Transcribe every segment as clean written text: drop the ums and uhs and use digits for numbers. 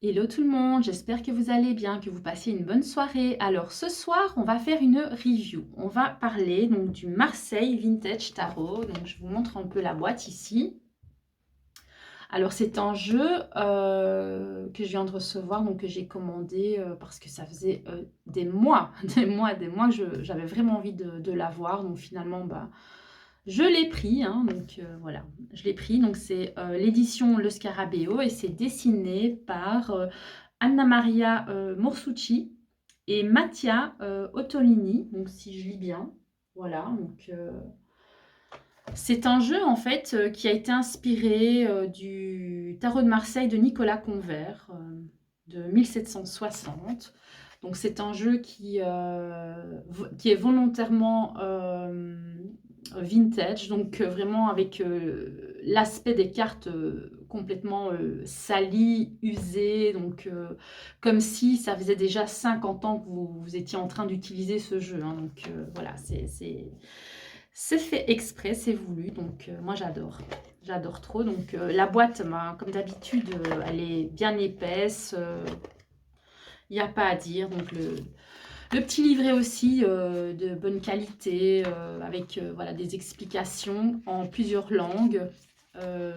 Hello tout le monde, j'espère que vous allez bien, que vous passez une bonne soirée. Alors ce soir, on va faire une review. On va parler donc du Marseille Vintage Tarot. Donc je vous montre un peu la boîte ici. Alors c'est un jeu que je viens de recevoir, donc que j'ai commandé parce que ça faisait des mois, des mois que j'avais vraiment envie de l'avoir. Donc finalement, bah, je l'ai pris, hein, donc voilà, je l'ai pris. Donc c'est l'édition Le Scarabeo et c'est dessiné par Anna Maria Morsucci et Mattia Ottolini. Donc si je lis bien, voilà. Donc c'est un jeu en fait qui a été inspiré du tarot de Marseille de Nicolas Convert de 1760. Donc c'est un jeu qui est volontairement vintage, donc vraiment avec l'aspect des cartes complètement salies, usées, donc comme si ça faisait déjà 50 ans que vous étiez en train d'utiliser ce jeu, hein. Donc voilà, c'est fait exprès, c'est voulu, donc moi j'adore trop. Donc la boîte, ben, comme d'habitude, elle est bien épaisse, il n'y a pas à dire. Donc le petit livret aussi de bonne qualité, avec voilà, des explications en plusieurs langues.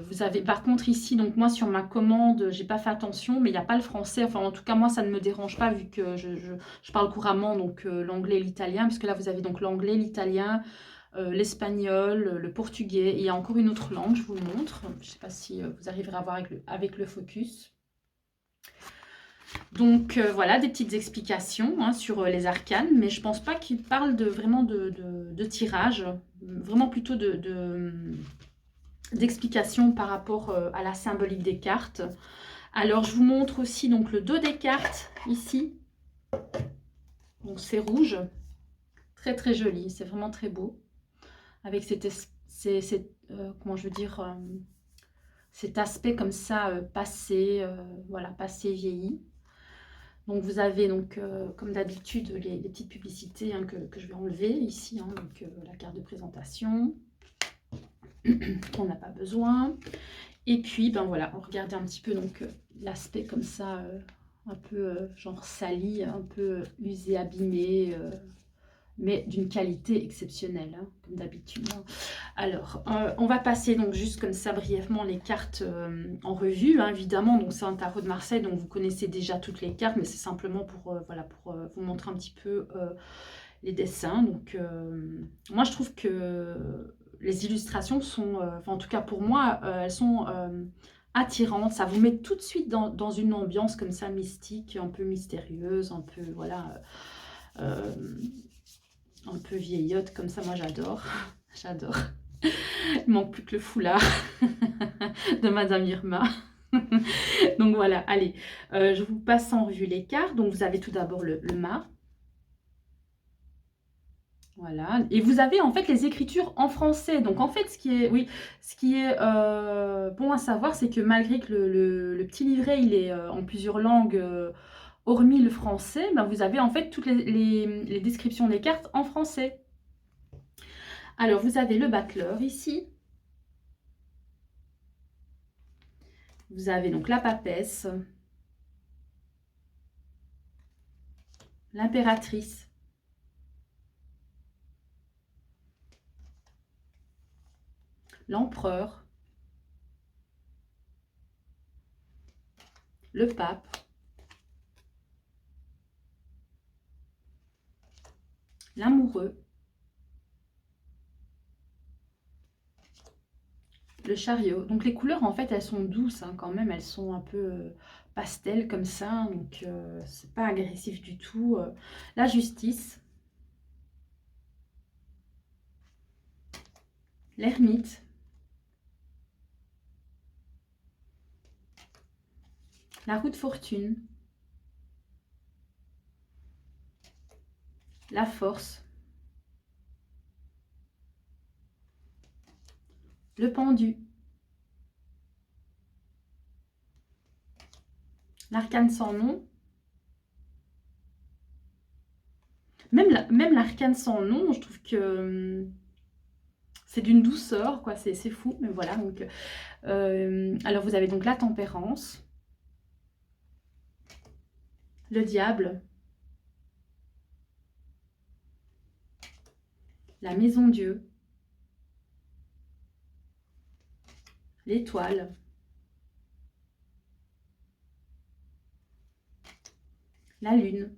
Vous avez par contre ici, donc moi sur ma commande, j'ai pas fait attention, mais il n'y a pas le français. Enfin en tout cas moi ça ne me dérange pas vu que je parle couramment donc l'anglais et l'italien, puisque là vous avez donc l'anglais, l'italien, l'espagnol, le portugais, et il y a encore une autre langue, je vous le montre. Je ne sais pas si vous arriverez à voir avec le focus. Donc voilà, des petites explications hein, sur les arcanes, mais je ne pense pas qu'il parle vraiment de tirage, vraiment plutôt d'explications par rapport à la symbolique des cartes. Alors je vous montre aussi donc le dos des cartes ici. Donc c'est rouge, très très joli, c'est vraiment très beau, avec comment je veux dire, cet aspect comme ça passé, voilà, passé vieilli. Donc vous avez donc comme d'habitude les petites publicités hein, que je vais enlever ici, hein, donc la carte de présentation qu'on n'a pas besoin. Et puis ben voilà, on regardait un petit peu donc l'aspect comme ça un peu genre sali, un peu usé, abîmé, mais d'une qualité exceptionnelle, hein, comme d'habitude. Hein. Alors, on va passer donc juste comme ça brièvement les cartes en revue, hein, évidemment. Donc c'est un tarot de Marseille, donc vous connaissez déjà toutes les cartes, mais c'est simplement pour, voilà, pour vous montrer un petit peu les dessins. Donc moi je trouve que les illustrations sont, en tout cas pour moi, elles sont attirantes. Ça vous met tout de suite dans une ambiance comme ça mystique, un peu mystérieuse, un peu, voilà... Euh, un peu vieillotte comme ça, moi j'adore, j'adore. Il manque plus que le foulard de Madame Irma. Donc voilà, allez, je vous passe en revue les cartes. Donc vous avez tout d'abord le mât. Voilà, et vous avez en fait les écritures en français. Donc en fait, ce qui est bon à savoir, c'est que malgré que le petit livret, il est en plusieurs langues, hormis le français, ben, vous avez en fait toutes les descriptions des cartes en français. Alors, vous avez le battleur ici. Vous avez donc la papesse, l'impératrice, l'empereur, le pape, l'amoureux, le chariot. Donc les couleurs, en fait, elles sont douces hein, quand même. Elles sont un peu pastel comme ça. Donc, c'est pas agressif du tout. La justice, l'ermite, la roue de fortune, la force, le pendu, l'arcane sans nom. Même l'arcane sans nom, je trouve que c'est d'une douceur, quoi. C'est fou, mais voilà. Donc, alors, vous avez donc la tempérance, le diable, la maison Dieu, l'étoile, la lune,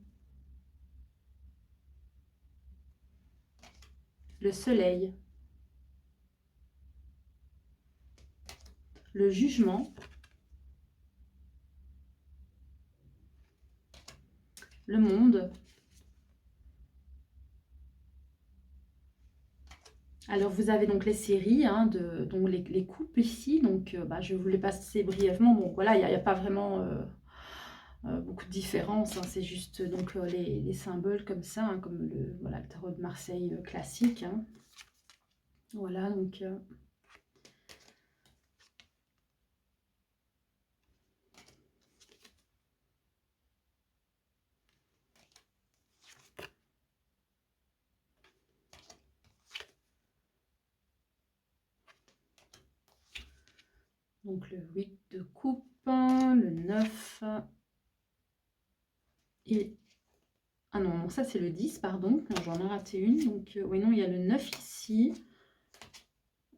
le soleil, le jugement, le monde. Alors, vous avez donc les séries, hein, donc les coupes ici. Donc, je vais vous les passer brièvement. Bon, voilà, il n'y a pas vraiment beaucoup de différence. Hein, c'est juste donc les symboles comme ça, hein, comme voilà, le tarot de Marseille classique. Hein. Voilà, donc... Donc le 8 de coupe, le 9 et... Ah non, non ça c'est le 10, pardon. J'en ai raté une. Donc oui, non, il y a le 9 ici.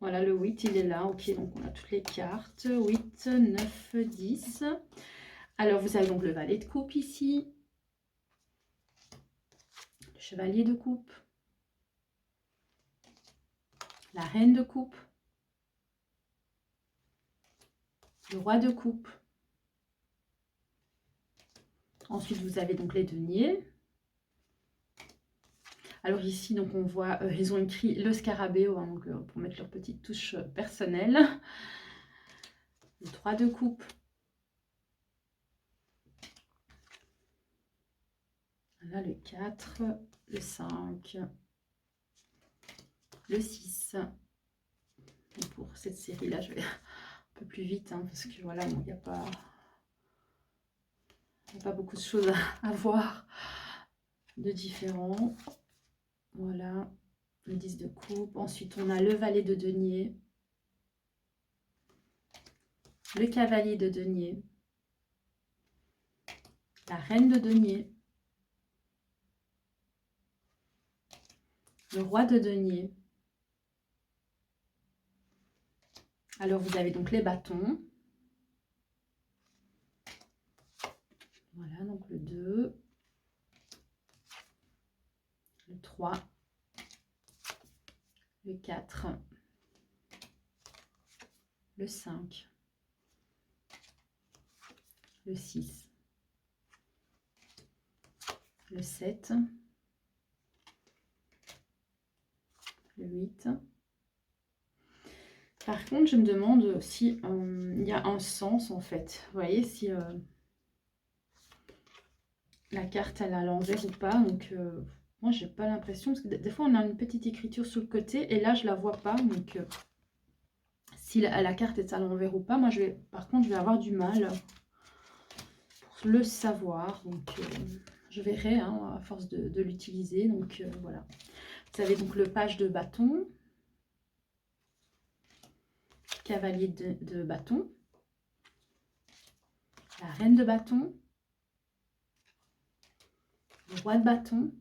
Voilà, le 8, il est là. Ok, donc on a toutes les cartes. 8, 9, 10. Alors, vous avez donc le valet de coupe ici. Le chevalier de coupe. La reine de coupe. Le roi de coupe. Ensuite, vous avez donc les deniers. Alors ici, donc on voit, ils ont écrit le scarabéo, hein, donc, pour mettre leur petite touche personnelle. Le 3 de coupe. Là, le 4, le 5, le 6. Et pour cette série-là, je vais un peu plus vite, hein, parce que voilà, il n'y a pas beaucoup de choses à voir de différents. Voilà, le 10 de coupe. Ensuite, on a le valet de denier, le cavalier de denier, la reine de denier, le roi de denier. Alors, vous avez donc les bâtons. Voilà, donc le 2, le 3, le 4, le 5, le 6, le 7, le 8. Par contre, je me demande si il y a un sens en fait. Vous voyez, si la carte elle a à l'envers ou pas. Donc, moi, j'ai pas l'impression. Parce que des fois, on a une petite écriture sur le côté et là, je la vois pas. Donc, si la carte est à l'envers ou pas, moi, par contre, je vais avoir du mal pour le savoir. Donc, je verrai hein, à force de l'utiliser. Donc, voilà. Vous avez donc le page de bâton. Cavalier de bâton, la reine de bâton, le roi de bâton.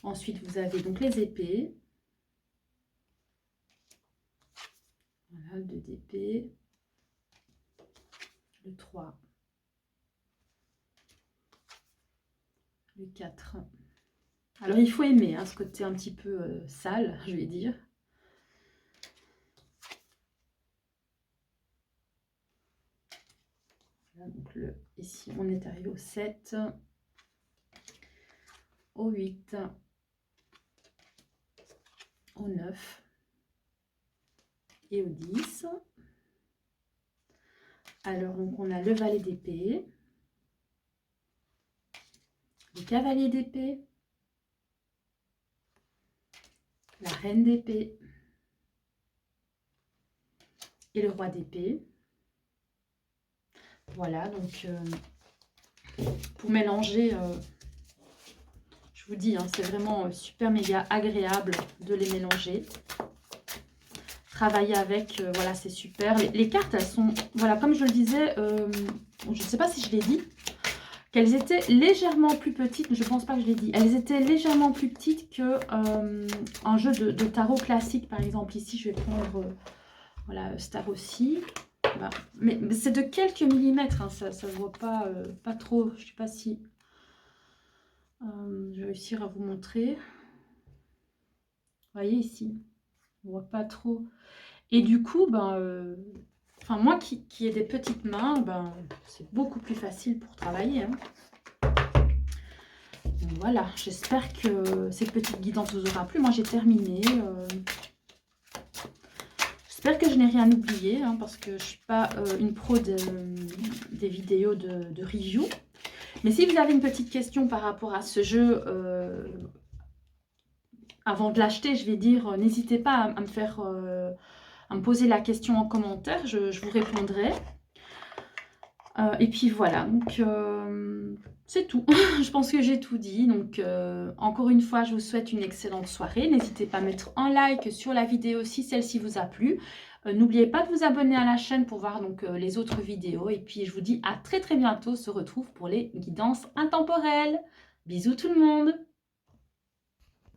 Ensuite, vous avez donc les épées. Voilà, le 2 d'épée, le 3, le 4. Alors, il faut aimer hein, ce côté un petit peu sale, je vais dire. Donc ici, on est arrivé au 7, au 8, au 9 et au 10. Alors, donc, on a le valet d'épée, le cavalier d'épée, la reine d'épée et le roi d'épée. Voilà, donc pour mélanger, je vous dis, hein, c'est vraiment super méga agréable de les mélanger. Travailler avec, voilà, c'est super. Les cartes, elles sont, voilà, comme je le disais, je ne sais pas si je l'ai dit, qu'elles étaient légèrement plus petites, mais je ne pense pas que je l'ai dit. Elles étaient légèrement plus petites que un jeu de tarot classique, par exemple. Ici, je vais prendre voilà, Star aussi. Bah, mais c'est de quelques millimètres, hein, ça ne se voit pas, pas trop. Je ne sais pas si je vais réussir à vous montrer. Vous voyez ici, on ne voit pas trop. Et du coup, ben, enfin, moi qui ai des petites mains, ben, c'est beaucoup plus facile pour travailler. Hein. Donc, voilà, j'espère que cette petite guidance vous aura plu. Moi, j'ai terminé. J'espère que je n'ai rien oublié, hein, parce que je ne suis pas une pro des vidéos de review. Mais si vous avez une petite question par rapport à ce jeu, avant de l'acheter, je vais dire, n'hésitez pas à me faire... à me poser la question en commentaire, je vous répondrai. Et puis voilà, donc c'est tout. Je pense que j'ai tout dit. Donc encore une fois, je vous souhaite une excellente soirée. N'hésitez pas à mettre un like sur la vidéo si celle-ci vous a plu. N'oubliez pas de vous abonner à la chaîne pour voir donc les autres vidéos. Et puis je vous dis à très bientôt. On se retrouve pour les guidances intemporelles. Bisous tout le monde!